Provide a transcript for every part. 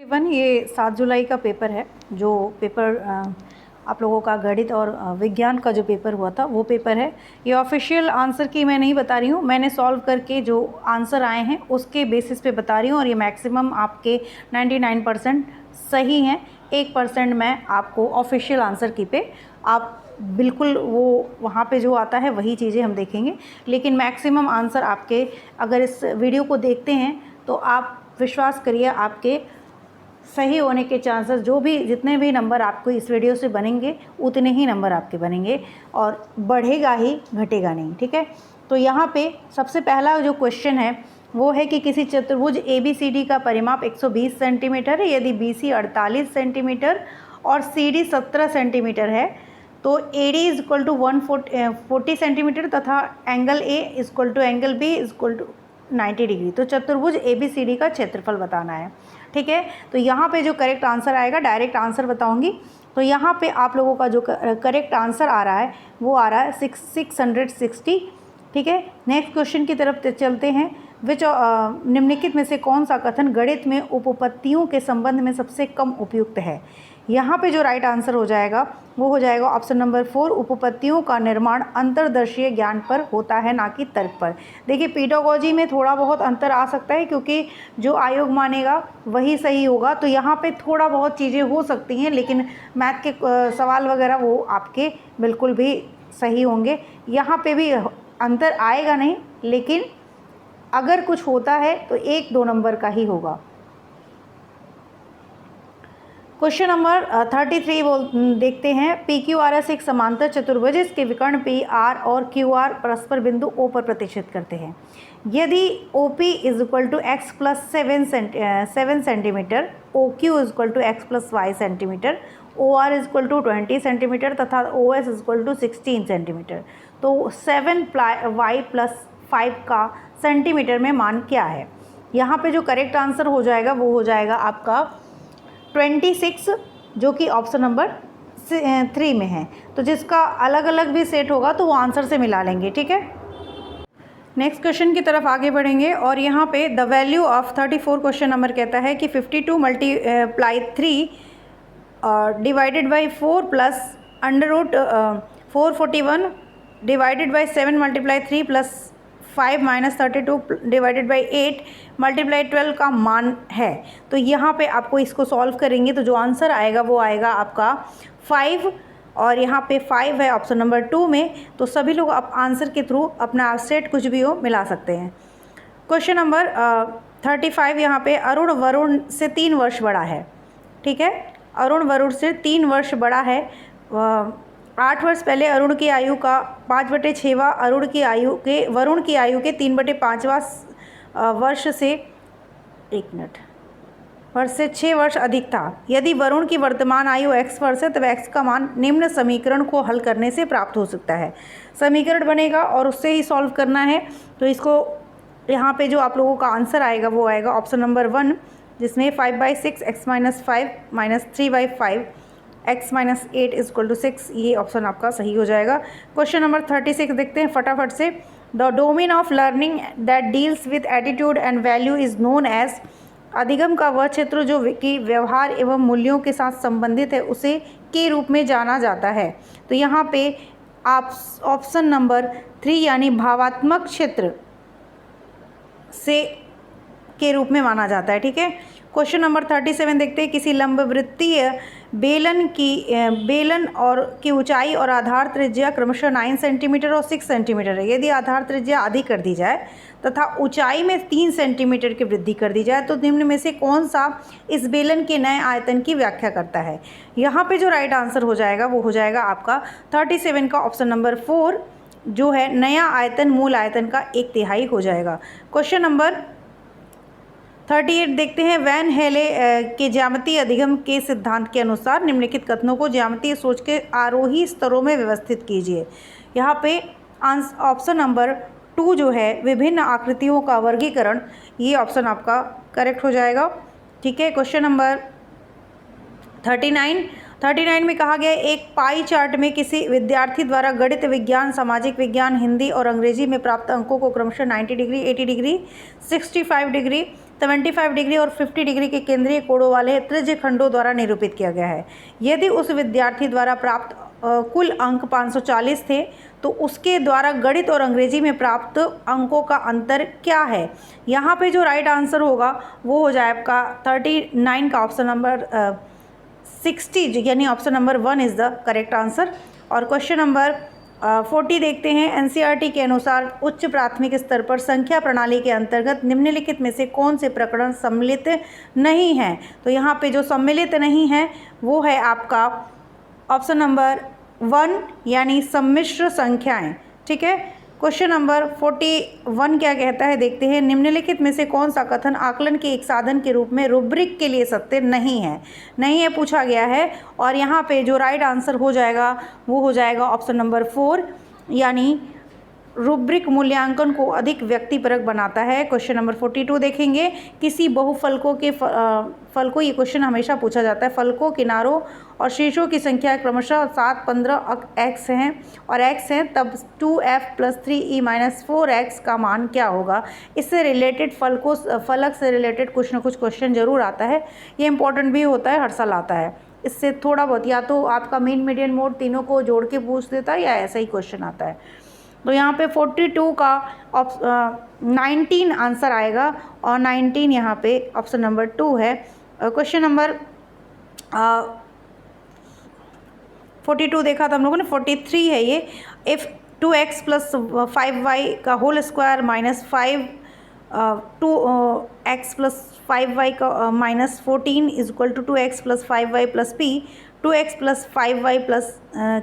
One ये 7 जुलाई का paper है। जो पेपर आप लोगों का गणित और विज्ञान का जो पेपर हुआ था वो पेपर है। ये ऑफिशियल आंसर की मैं नहीं बता रही हूँ, मैंने सॉल्व करके जो आंसर आए हैं उसके बेसिस पे बता रही हूँ, और ये मैक्सिमम आपके 99% सही हैं। 1% मैं आपको ऑफिशियल आंसर की पे आप बिल्कुल वो वहाँ पे जो आता है वही चीज़ें हम देखेंगे, लेकिन मैक्सिमम आंसर आपके अगर इस वीडियो को देखते हैं तो आप विश्वास करिए आपके सही होने के चांसेस, जो भी जितने भी नंबर आपको इस वीडियो से बनेंगे उतने ही नंबर आपके बनेंगे, और बढ़ेगा ही, घटेगा नहीं। ठीक है, तो यहाँ पे सबसे पहला जो क्वेश्चन है वो है कि किसी चतुर्भुज ABCD का परिमाप 120 सेंटीमीटर है। यदि BC 48 सेंटीमीटर और CD 17 सेंटीमीटर है तो AD is equal to 140 centimetre तथा angle A equal to angle B equal to 90 degree. तो चतुर्भुज ABCD का क्षेत्रफल बताना है। ठीक है, तो यहाँ पे जो करेक्ट आंसर आएगा, डायरेक्ट आंसर बताऊंगी, तो यहाँ पे आप लोगों का जो करेक्ट आंसर आ रहा है वो आ रहा है 660। ठीक है, नेक्स्ट क्वेश्चन की तरफ चलते हैं। निम्नलिखित में से कौन सा कथन गणित में उपपत्तियों के संबंध में सबसे कम उपयुक्त है? यहाँ पे जो राइट आंसर हो जाएगा वो हो जाएगा ऑप्शन नंबर 4, उपपत्तियों का निर्माण अंतर्दर्शीय ज्ञान पर होता है, ना कि तर्क पर। देखिए, पेडागोजी में थोड़ा बहुत अंतर आ सकता है क्योंकि जो आयोग मानेगा वही सही होगा, तो यहाँ पे थोड़ा बहुत चीज़ें हो सकती हैं, लेकिन मैथ के सवाल वगैरह वो आपके बिल्कुल भी सही होंगे। यहाँ पे भी अंतर आएगा नहीं, लेकिन अगर कुछ होता है तो 1-2 नंबर का ही होगा। क्वेश्चन नंबर 33 देखते हैं। PQRS एक समांतर चतुर्भुज, इसके विकर्ण PR और QR परस्पर बिंदु O पर प्रतिष्ठित करते हैं। यदि OP is equal to x प्लस 7 centimetre, OQ is equal to x प्लस 5 centimetre, OR is equal to 20 centimetre तथा OS is equal to 16 centimetre, तो 7y प्लस 5 का सेंटीमीटर में मान क्या है? यहाँ पे जो करेक्ट आंसर हो जाएगा वो हो जाएगा आपका 26, जो कि ऑप्शन नंबर 3 में है। तो जिसका अलग अलग भी सेट होगा तो वो आंसर से मिला लेंगे। ठीक है, नेक्स्ट क्वेश्चन की तरफ आगे बढ़ेंगे, और यहाँ पे the value of 34 question number कहता है कि 52 multiply 3 divided by 4 plus under root 441 divided by 7 multiply 3 plus 5 minus 32 divided by 8 multiply 12 का मान है। तो यहाँ पे आपको इसको सॉल्व करेंगे तो जो आंसर आएगा वो आएगा आपका 5, और यहाँ पे 5 है ऑप्शन नंबर 2 में। तो सभी लोग आप आंसर के थ्रू अपना सेट कुछ भी हो मिला सकते हैं। क्वेश्चन नंबर 35 यहाँ पे अरुण वरुण से 3 वर्ष बड़ा है। ठीक है, अरुण वरुण से 3 वर्ष बड़ा है। 8 वर्ष पहले अरुण की आयु का 5/6वां वरुण की आयु के 3/5वां वर्ष से 6 वर्ष अधिक था। यदि वरुण की वर्तमान आयु x वर्ष है तब x का मान निम्न समीकरण को हल करने से प्राप्त हो सकता है। समीकरण बनेगा और उससे ही सॉल्व करना है। तो इसको यहाँ पे जो आप लोगों का आंसर आएगा वो आएगा ऑप्शन नंबर 1, जिसमें 5/6 x minus 5 minus 3/5 x minus 8 is equal to 6, ये ऑप्शन आपका सही हो जाएगा। क्वेश्चन नंबर 36 देखते हैं फटाफट से। The domain of learning that deals with attitude and value is known as, अधिगम का वह क्षेत्र जो कि व्यवहार एवं मूल्यों के साथ संबंधित है उसे के रूप में जाना जाता है। तो यहाँ पे आप ऑप्शन नंबर 3 यानी भावात्मक क्षेत्र से के रूप में माना जाता है। ठीक है, क्वेश्चन नंबर 37 देखते हैं। किसी लंबवृत्तीय बेलन और की ऊंचाई और आधार त्रिज्या क्रमशः 9 सेंटीमीटर और 6 सेंटीमीटर है। यदि आधार त्रिज्या अधिक कर दी जाए तथा ऊंचाई में 3 सेंटीमीटर की वृद्धि कर दी जाए तो निम्न में से कौन सा इस बेलन के नए आयतन की व्याख्या करता है? यहाँ पे जो राइट आंसर हो जाएगा वो हो जाएगा आपका 37 का ऑप्शन नंबर 4, जो है नया आयतन मूल आयतन का 1/3 हो जाएगा। क्वेश्चन नंबर 38 देखते हैं। वैन हेले के ज्यामितीय अधिगम के सिद्धांत के अनुसार निम्नलिखित कथनों को ज्यामितीय सोच के आरोही स्तरों में व्यवस्थित कीजिए। यहाँ पे ऑप्शन नंबर 2 जो है विभिन्न आकृतियों का वर्गीकरण, ये ऑप्शन आपका करेक्ट हो जाएगा। ठीक है, क्वेश्चन नंबर 39 में कहा गया एक पाई चार्ट में किसी विद्यार्थी द्वारा गणित, विज्ञान, सामाजिक विज्ञान, हिंदी और अंग्रेजी में प्राप्त अंकों को क्रमशः 90 डिग्री, 80 डिग्री, 65 डिग्री, 75 डिग्री और 50 डिग्री के केंद्रीय कोणों वाले त्रिज्य खंडों द्वारा निरूपित किया गया है। यदि उस विद्यार्थी द्वारा प्राप्त कुल अंक 540 थे तो उसके द्वारा गणित और अंग्रेजी में प्राप्त अंकों का अंतर क्या है। यहाँ पे जो राइट आंसर होगा वो हो जाए आपका 39 का ऑप्शन नंबर 60, यानी option number 1 is the correct answer. और क्वेश्चन नंबर 40 देखते हैं। एनसीईआरटी के अनुसार उच्च प्राथमिक स्तर पर संख्या प्रणाली के अंतर्गत निम्नलिखित में से कौन से प्रकरण सम्मिलित नहीं हैं। तो यहाँ पे जो सम्मिलित नहीं है वो है आपका ऑप्शन नंबर 1, यानी सम्मिश्र संख्याएं। ठीक है, क्वेश्चन नंबर 41 क्या कहता है देखते हैं। निम्नलिखित में से कौन सा कथन आकलन के एक साधन के रूप में रूब्रिक के लिए सत्य नहीं है पूछा गया है। और यहाँ पे जो राइट आंसर हो जाएगा वो हो जाएगा ऑप्शन नंबर 4, यानी रूब्रिक मूल्यांकन को अधिक व्यक्तिपरक बनाता है। क्वेश्चन नंबर 42 देखेंगे। किसी बहुफलकों के फलकों, ये क्वेश्चन हमेशा पूछा जाता है, फलकों, किनारों और शीर्षों की संख्या क्रमशः 7, 15 x हैं और x हैं, तब 2f + 3e - 4x का मान क्या होगा। इससे रिलेटेड फलक से रिलेटेड कुछ ना कुछ क्वेश्चन जरूर आता है। ये इंपॉर्टेंट भी होता है, हर साल आता है। इससे थोड़ा बहुत या तो आपका मेन, मीडियन, मोड तीनों को जोड़ के पूछ देता है या ऐसा ही क्वेश्चन आता है। तो यहाँ पे 42 का 19 आंसर आएगा और 19 यहाँ पे ऑप्शन नंबर 2 है। क्वेश्चन नंबर 42 देखा था हम लोगों ने, 43 है ये। इफ़ 2x + 5y का whole square minus 2x + 5y का -14 = 2x + 5y + p, 2x + 5y +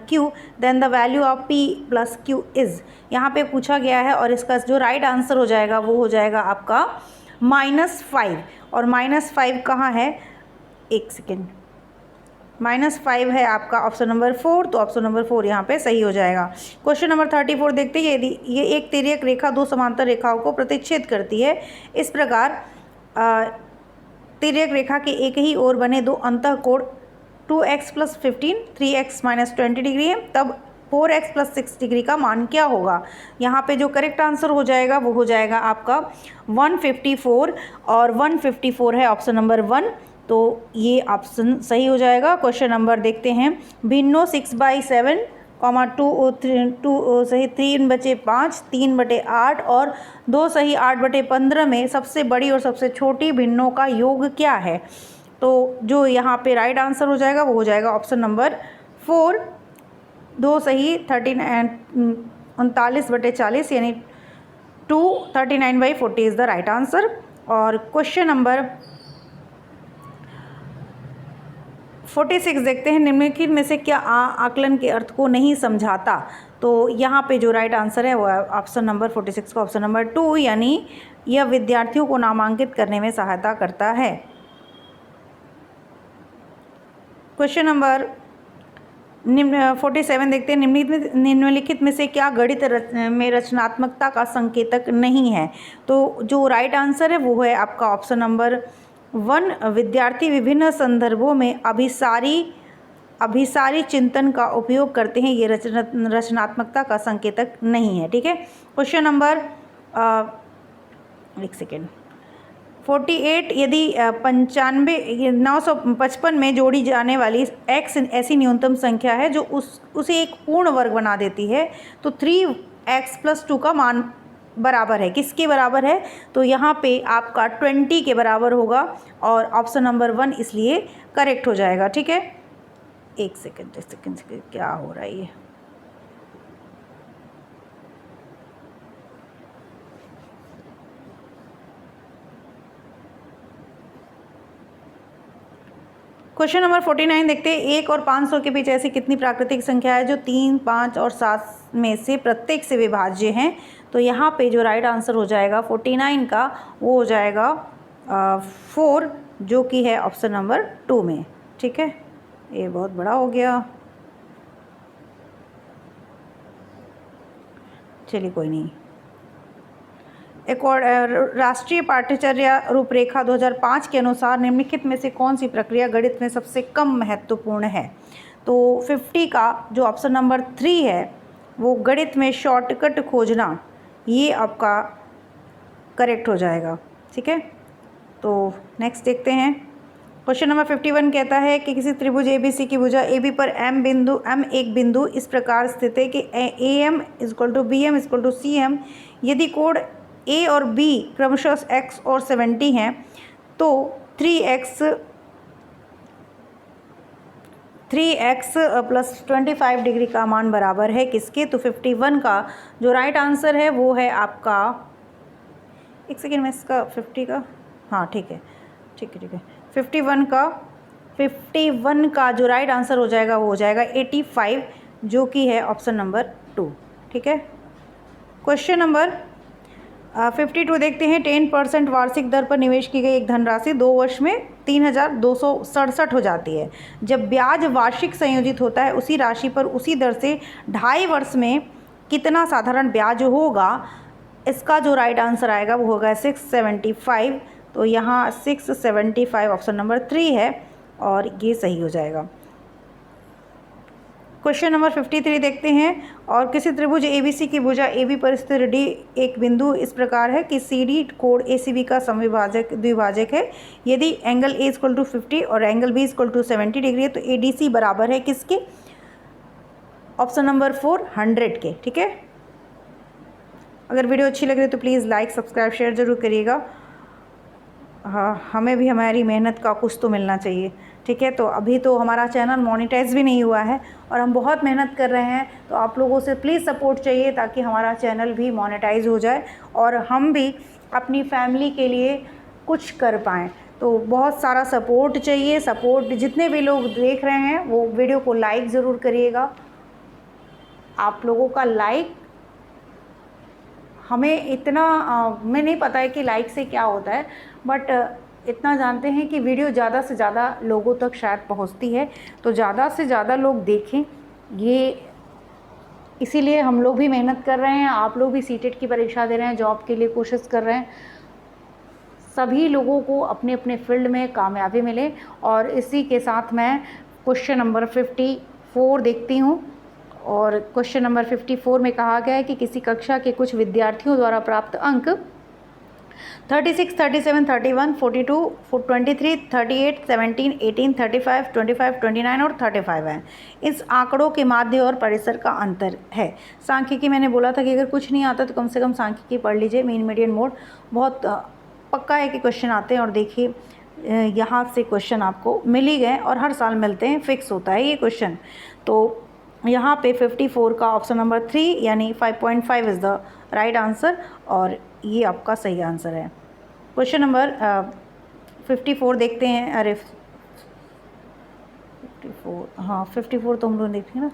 q, then the value of p + q is. यहाँ पे पूछा गया है और इसका जो राइट आंसर हो जाएगा वो हो जाएगा आपका -5। और -5 कहाँ है, एक सेकेंड, -5 है आपका ऑप्शन नंबर 4, तो ऑप्शन नंबर 4 यहाँ पे सही हो जाएगा। क्वेश्चन नंबर 34 देखते हैं। यदि ये एक तिर्यक रेखा दो समांतर रेखाओं को प्रतिच्छेद करती है, इस प्रकार तिर्यक रेखा के एक ही ओर बने दो अंतःकोण 2x + 15, 3x - 20 डिग्री है, तब 4x + 6 डिग्री का मान क्या होगा। यहाँ पे जो करेक्ट आंसर हो जाएगा वो हो जाएगा आपका 154, और 154 है ऑप्शन नंबर 1, तो ये ऑप्शन सही हो जाएगा। क्वेश्चन नंबर देखते हैं। भिन्नों 6/7, 2 सही 3/5, 3/8 और 2 सही 8/15 में सबसे बड़ी और सबसे छोटी भिन्नों का योग क्या है। तो जो यहाँ पे राइट आंसर हो जाएगा वो हो जाएगा ऑप्शन नंबर 4, 2 सही 39/40, यानी 239/40 इज़ द राइट आंसर। और क्वेश्चन नंबर 46 देखते हैं। निम्नलिखित में से क्या आकलन के अर्थ को नहीं समझाता। तो यहाँ पे जो राइट आंसर है वो है ऑप्शन नंबर 46 का ऑप्शन नंबर 2, यानी यह विद्यार्थियों को नामांकित करने में सहायता करता है। क्वेश्चन नंबर 47 देखते हैं। निम्नलिखित में से क्या गणित में रचनात्मकता का संकेतक नहीं है। तो जो राइट आंसर है वो है आपका ऑप्शन नंबर 1, विद्यार्थी विभिन्न संदर्भों में अभिसारी चिंतन का उपयोग करते हैं, ये रचनात्मकता का संकेतक नहीं है। ठीक है, क्वेश्चन नंबर 48, यदि 955 में जोड़ी जाने वाली x ऐसी न्यूनतम संख्या है जो उसे एक पूर्ण वर्ग बना देती है, तो 3x + 2 का मान बराबर है, किसके बराबर है। तो यहाँ पे आपका 20 के बराबर होगा और ऑप्शन नंबर 1 इसलिए करेक्ट हो जाएगा। ठीक है, एक सेकेंड क्या हो रहा है ये। क्वेश्चन नंबर 49 देखते हैं। 1 और 500 के बीच ऐसी कितनी प्राकृतिक संख्या है जो 3, 5 और 7 में से प्रत्येक से विभाज्य हैं। तो यहाँ पे जो राइट आंसर हो जाएगा 49 का वो हो जाएगा 4, जो कि है ऑप्शन नंबर 2 में। ठीक है, ये बहुत बड़ा हो गया, चलिए कोई नहीं। एक और राष्ट्रीय पाठ्यचर्या रूपरेखा 2005 के अनुसार निम्नलिखित में से कौन सी प्रक्रिया गणित में सबसे कम महत्वपूर्ण है। तो 50 का जो ऑप्शन नंबर 3 है वो गणित में शॉर्टकट खोजना, ये आपका करेक्ट हो जाएगा। ठीक है, तो नेक्स्ट देखते हैं। क्वेश्चन नंबर 51 कहता है कि किसी त्रिभुज ABC की भुजा AB पर M एक बिंदु इस प्रकार स्थित है कि AM = BM = CM। यदि कोण A और B क्रमशः x और 70 हैं तो 3x + 25 डिग्री का मान बराबर है किसके? तो 51 का जो राइट आंसर है वो है आपका, एक सेकेंड में इसका 50 का, हाँ ठीक है 51 का जो राइट आंसर हो जाएगा वो हो जाएगा 85, जो कि है ऑप्शन नंबर 2। ठीक है। क्वेश्चन नंबर 52 देखते हैं। 10% वार्षिक दर पर निवेश की गई एक धनराशि 2 वर्ष में 3267 हो जाती है। जब ब्याज वार्षिक संयोजित होता है उसी राशि पर उसी दर से 2.5 वर्ष में कितना साधारण ब्याज होगा? इसका जो राइट आंसर आएगा वो होगा 675। तो यहाँ 675 ऑप्शन नंबर 3 है और ये सही हो जाएगा। क्वेश्चन नंबर 53 देखते हैं। और किसी त्रिभुज ABC की भुजा AB पर स्थित D एक बिंदु इस प्रकार है कि CD कोण ACB का द्विभाजक है। यदि एंगल A = 50 और एंगल B = 70 डिग्री है तो ADC बराबर है किसके? ऑप्शन नंबर 4 100 के। ठीक है। अगर वीडियो अच्छी लग रही है तो प्लीज़ लाइक सब्सक्राइब शेयर ज़रूर करिएगा। हाँ, हमें भी हमारी मेहनत का कुछ तो मिलना चाहिए। ठीक है। तो अभी तो हमारा चैनल मोनेटाइज भी नहीं हुआ है और हम बहुत मेहनत कर रहे हैं, तो आप लोगों से प्लीज़ सपोर्ट चाहिए ताकि हमारा चैनल भी मोनेटाइज हो जाए और हम भी अपनी फैमिली के लिए कुछ कर पाएँ। तो बहुत सारा सपोर्ट चाहिए। सपोर्ट जितने भी लोग देख रहे हैं वो वीडियो को लाइक ज़रूर करिएगा। आप लोगों का लाइक हमें इतना हमें नहीं पता है कि लाइक से क्या होता है, बट इतना जानते हैं कि वीडियो ज़्यादा से ज़्यादा लोगों तक शायद पहुंचती है, तो ज़्यादा से ज़्यादा लोग देखें। ये इसीलिए हम लोग भी मेहनत कर रहे हैं, आप लोग भी सीटेट की परीक्षा दे रहे हैं, जॉब के लिए कोशिश कर रहे हैं। सभी लोगों को अपने अपने फील्ड में कामयाबी मिले। और इसी के साथ मैं क्वेश्चन नंबर 54 देखती हूँ। और क्वेश्चन नंबर 54 में कहा गया है कि किसी कक्षा के कुछ विद्यार्थियों द्वारा प्राप्त अंक 36, 37, 31, 42, 23, 38, 17, 18, 35, 25, 29 और 35 हैं। इस आंकड़ों के माध्य और परिसर का अंतर है। सांख्यिकी मैंने बोला था कि अगर कुछ नहीं आता तो कम से कम सांख्यिकी पढ़ लीजिए। मीन मीडियन मोड बहुत पक्का है कि क्वेश्चन आते हैं। और देखिए यहाँ से क्वेश्चन आपको मिल ही गए और हर साल मिलते हैं, फिक्स होता है ये क्वेश्चन। तो यहाँ पे 54 का ऑप्शन नंबर 3 यानी 5.5 इज़ द राइट आंसर और ये आपका सही आंसर है। क्वेश्चन नंबर 54 देखते हैं। अरे 54, हाँ 54 तो हम लोग देखेंगे ना।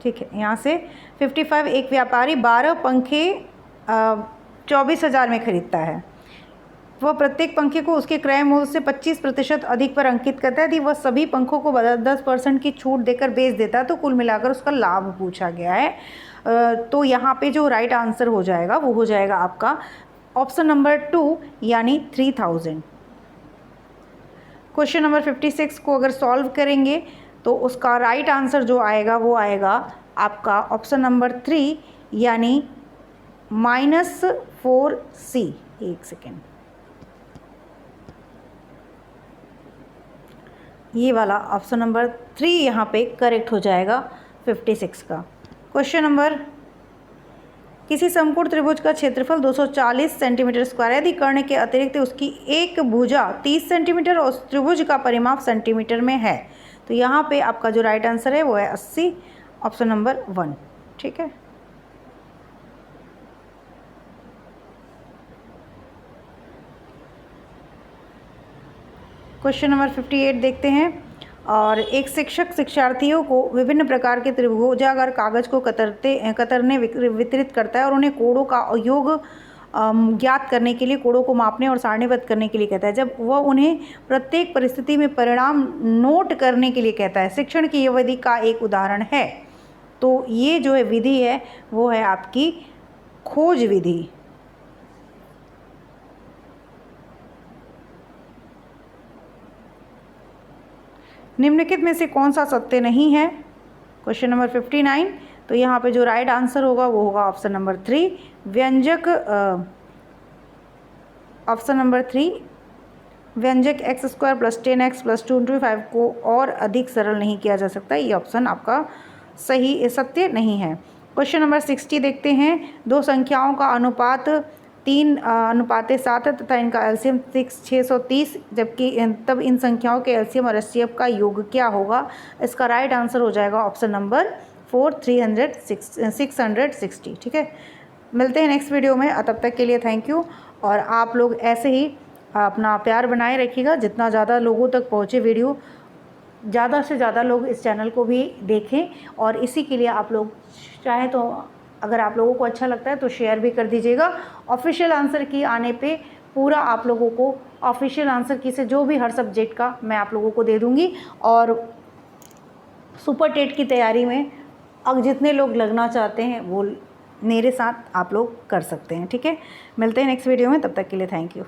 ठीक है। यहाँ से 55, एक व्यापारी 12 पंखे 24,000 में खरीदता है। वह प्रत्येक पंखे को उसके क्रय मूल्य से 25% अधिक पर अंकित करता है। यदि वह सभी पंखों को 10% की छूट देकर बेच देता है तो कुल मिलाकर उसका लाभ पूछा गया है। तो यहाँ पे जो राइट आंसर हो जाएगा वो हो जाएगा आपका ऑप्शन नंबर 2 यानी 3000। क्वेश्चन नंबर 56 को अगर सॉल्व करेंगे तो उसका राइट आंसर जो आएगा वो आएगा आपका ऑप्शन नंबर 3 यानी -4C। एक सेकेंड, ये वाला ऑप्शन नंबर 3 यहाँ पे करेक्ट हो जाएगा 56 का। क्वेश्चन नंबर, किसी समकोण त्रिभुज का क्षेत्रफल 240 सेंटीमीटर स्क्वायर है। यदि कर्ण के अतिरिक्त उसकी एक भुजा 30 सेंटीमीटर और उस त्रिभुज का परिमाप सेंटीमीटर में है तो यहाँ पे आपका जो राइट आंसर है वो है 80, ऑप्शन नंबर 1। ठीक है। क्वेश्चन नंबर 58 देखते हैं। और एक शिक्षक शिक्षार्थियों को विभिन्न प्रकार के त्रिभुजाकार कागज को कतरने वितरित करता है और उन्हें कोणों का योग ज्ञात करने के लिए, कोणों को मापने और सारणीबद्ध करने के लिए कहता है। जब वह उन्हें प्रत्येक परिस्थिति में परिणाम नोट करने के लिए कहता है। शिक्षण की यह विधि का एक उदाहरण है। तो ये जो है विधि है वो है आपकी खोज विधि। निम्नलिखित में से कौन सा सत्य नहीं है? Question number 59। तो यहाँ पे जो राइट आंसर होगा वो होगा ऑप्शन नंबर 3 व्यंजक ऑप्शन नंबर 3, व्यंजक x square plus 10x plus 25 को और अधिक सरल नहीं किया जा सकता। ये ऑप्शन आपका सही सत्य नहीं है। क्वेश्चन नंबर 60 देखते हैं। दो संख्याओं का अनुपात 3:7 है तथा इनका एलसीएम 630, जबकि तब इन संख्याओं के एलसीएम और एचसीएफ का योग क्या होगा? इसका राइट आंसर हो जाएगा ऑप्शन नंबर 4, 660। ठीक है, मिलते हैं नेक्स्ट वीडियो में। तब तक के लिए थैंक यू। और आप लोग ऐसे ही अपना प्यार बनाए रखिएगा। जितना ज़्यादा लोगों तक पहुँचे वीडियो, ज़्यादा से ज़्यादा लोग इस चैनल को भी देखें। और इसी के लिए आप लोग चाहें तो, अगर आप लोगों को अच्छा लगता है तो शेयर भी कर दीजिएगा। ऑफिशियल आंसर की आने पे पूरा आप लोगों को ऑफिशियल आंसर की से जो भी हर सब्जेक्ट का मैं आप लोगों को दे दूँगी। और सुपर टेट की तैयारी में अब जितने लोग लगना चाहते हैं वो मेरे साथ आप लोग कर सकते हैं। ठीक है, मिलते हैं नेक्स्ट वीडियो में। तब तक के लिए थैंक यू।